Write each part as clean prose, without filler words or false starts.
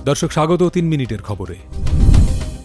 দর্শক স্বাগত ৩ মিনিটের খবরে।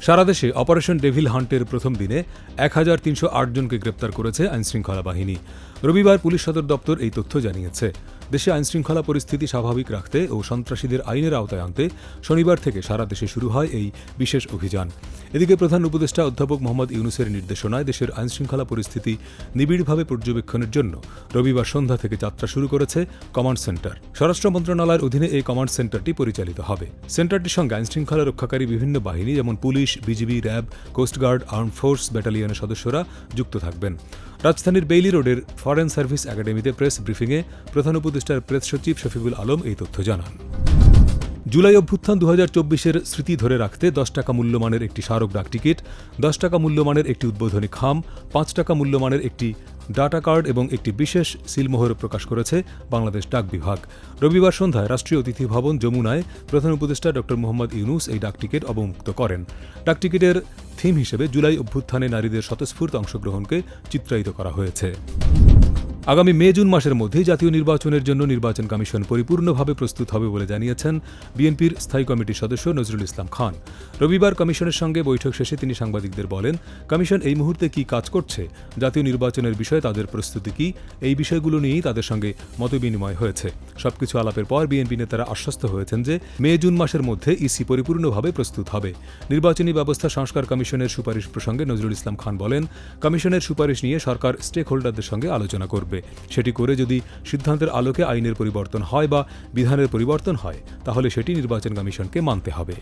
সারা দেশে অপারেশন ডেভিল হান্টের প্রথম দিনে ১৩০৮ জনকে গ্রেপ্তার করেছে আইনশৃঙ্খলা বাহিনী। রবিবার পুলিশ সদর দপ্তর এই তথ্য জানিয়েছে। দেশে আইনশৃঙ্খলা পরিস্থিতি স্বাভাবিক রাখতে ও সন্ত্রাসীদের আইনের আওতায় আনতে শনিবার থেকে সারা দেশে শুরু হয় এই বিশেষ অভিযান। এদিকে প্রধান উপদেষ্টা অধ্যাপক মোহাম্মদ ইউনূসের নির্দেশনায় দেশের আইনশৃঙ্খলা পরিস্থিতি নিবিড়ভাবে পর্যবেক্ষণের জন্য রবিবার সন্ধ্যা থেকে যাত্রা শুরু করেছে কমান্ড সেন্টার। স্বরাষ্ট্র মন্ত্রণালয়ের অধীনে এই কমান্ড সেন্টারটি পরিচালিত হবে। সেন্টারটির সঙ্গে আইনশৃঙ্খলা রক্ষাকারী বিভিন্ন বাহিনী যেমন police, BGB, RAB, coast guard, armed force ব্যাটালিয়নের সদস্যরা যুক্ত থাকবেন। রাজধানীর বেইলি রোডের ফরেন সার্ভিস একাডেমিতে প্রেস ব্রিফিংয়ে প্রধান উপদেষ্টার প্রেস সচিব শফিকুল আলম এই তথ্য জানান। জুলাই অভ্যুত্থান ২০২৪-এর স্মৃতি ধরে রাখতে ১০ টাকা মূল্যমানের একটি স্মারক ডাকটিকিট, ১০ টাকা মূল্যমানের একটি উদ্বোধনী খাম, ৫ টাকা মূল্যমানের একটি ডাটা কার্ড এবং একটি বিশেষ সিলমোহর প্রকাশ করেছে বাংলাদেশ ডাক বিভাগ। রবিবার সন্ধ্যায় রাষ্ট্রীয় অতিথি ভবন যমুনায় প্রধান উপদেষ্টা ড মোহাম্মদ ইউনূস এই ডাকটিকিট অবমুক্ত করেন। ডাকটিকিটের থিম হিসেবে জুলাই অভ্যুত্থানে নারীদের স্বতঃস্ফূর্ত অংশগ্রহণকে চিত্রায়িত করা হয়েছে। আগামী মে-জুন মাসের মধ্যেই জাতীয় নির্বাচনের জন্য নির্বাচন কমিশন পরিপূর্ণভাবে প্রস্তুত হবে বলে জানিয়েছেন বিএনপির স্থায়ী কমিটির সদস্য নজরুল ইসলাম খান। রবিবার কমিশনের সঙ্গে বৈঠক শেষে তিনি সাংবাদিকদের বলেন, কমিশন এই মুহূর্তে কি কাজ করছে, জাতীয় নির্বাচনের বিষয়ে তাদের প্রস্তুতি কি, এই বিষয়গুলো নিয়েই তাদের সঙ্গে মতবিনিময় হয়েছে। সবকিছু আলাপের পর বিএনপি নেতারা আশ্বস্ত হয়েছেন যে মে-জুন মাসের মধ্যে ইসি পরিপূর্ণভাবে প্রস্তুত হবে। নির্বাচনী ব্যবস্থা সংস্কার কমিশনের সুপারিশ প্রসঙ্গে নজরুল ইসলাম খান বলেন, কমিশনের সুপারিশ নিয়ে সরকার স্টেক হোল্ডারদের সঙ্গে আলোচনা করবে। সেটি করে যদি সিদ্ধান্তের আলোকে আইনের পরিবর্তন হয় বা বিধানের পরিবর্তন হয়, তাহলে সেটি নির্বাচন কমিশনকে মানতে হবে।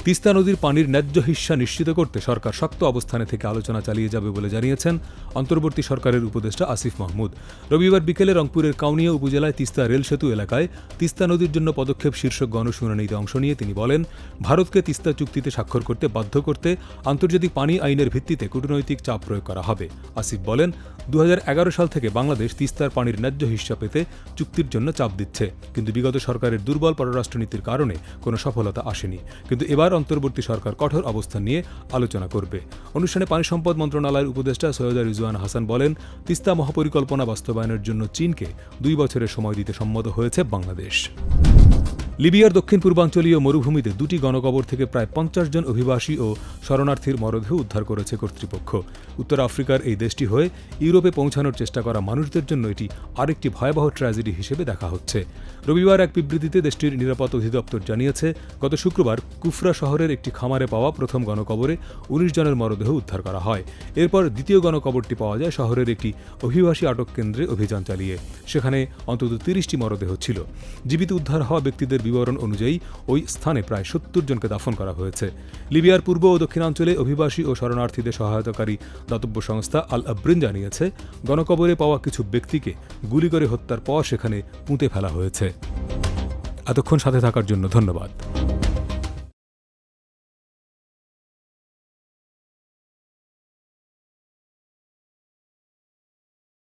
তিস্তা নদীর পানির ন্যায্য হিস্যা নিশ্চিত করতে সরকার শক্ত অবস্থানে থেকে আলোচনা চালিয়ে যাবে বলে জানিয়েছেন অন্তর্বর্তী সরকারের উপদেষ্টা আসিফ মাহমুদ। রবিবার বিকেলে রংপুরের কাউনিয়া উপজেলায় তিস্তা রেল সেতু এলাকায় তিস্তা নদীর জন্য পদক্ষেপ শীর্ষক গণশুনানিতে অংশ নিয়ে তিনি বলেন, ভারতকে তিস্তা চুক্তিতে স্বাক্ষর করতে বাধ্য করতে আন্তর্জাতিক পানি আইনের ভিত্তিতে কূটনৈতিক চাপ প্রয়োগ করা হবে। আসিফ বলেন, ২০১১ সাল থেকে বাংলাদেশ তিস্তার পানির ন্যায্য হিস্যা পেতে চুক্তির জন্য চাপ দিচ্ছে, কিন্তু বিগত সরকারের দুর্বল পররাষ্ট্রনীতির কারণে কোনো সফলতা আসেনি। কিন্তু এবার অন্তর্বর্তী সরকার কঠোর অবস্থান নিয়ে আলোচনা করবে। অনুষ্ঠানে পানি সম্পদ মন্ত্রণালয়ের উপদেষ্টা সৈয়দা রিজওয়ানা হাসান বলেন, তিস্তা মহাপরিকল্পনা বাস্তবায়নের জন্য চীনকে ২ বছরের সময় দিতে সম্মত হয়েছে বাংলাদেশ। লিবিয়ার দক্ষিণ পূর্বাঞ্চলীয় মরুভূমিতে ২টি গণকবর থেকে প্রায় ৫০ জন অভিবাসী ও শরণার্থীর মরদেহ উদ্ধার করেছে কর্তৃপক্ষ। উত্তর আফ্রিকার এই দেশটি হয়ে ইউরোপে পৌঁছানোর চেষ্টা করা মানুষদের জন্য এটি আরেকটি ভয়াবহ ট্র্যাজেডি হিসেবে দেখা হচ্ছে। রবিবার এক বিবৃতিতে দেশটির নিরাপত্তা অধিদপ্তর জানিয়েছে, গত শুক্রবার কুফরা শহরের একটি খামারে পাওয়া প্রথম গণকবরে ১৯ জনের মরদেহ উদ্ধার করা হয়। এরপর দ্বিতীয় গণকবরটি পাওয়া যায় শহরের একটি অভিবাসী আটক কেন্দ্রে অভিযান চালিয়ে। সেখানে অন্তত ৩০টি মরদেহ ছিল। জীবিত উদ্ধার হওয়া ব্যক্তিদের বিবরণ অনুযায়ী ওই স্থানে প্রায় ৭০ জনকে দাফন করা হয়েছে। লিবিয়ার পূর্ব ও দক্ষিণাঞ্চলে অভিবাসী ও শরণার্থীদের সহায়তাকারী দাতব্য সংস্থা আল আব্রিন জানিয়েছে, গণকবরে পাওয়া কিছু ব্যক্তিকে গুলি করে হত্যার পর সেখানে পুঁতে ফেলা হয়েছে। এতক্ষণ সাথে থাকার জন্য ধন্যবাদ।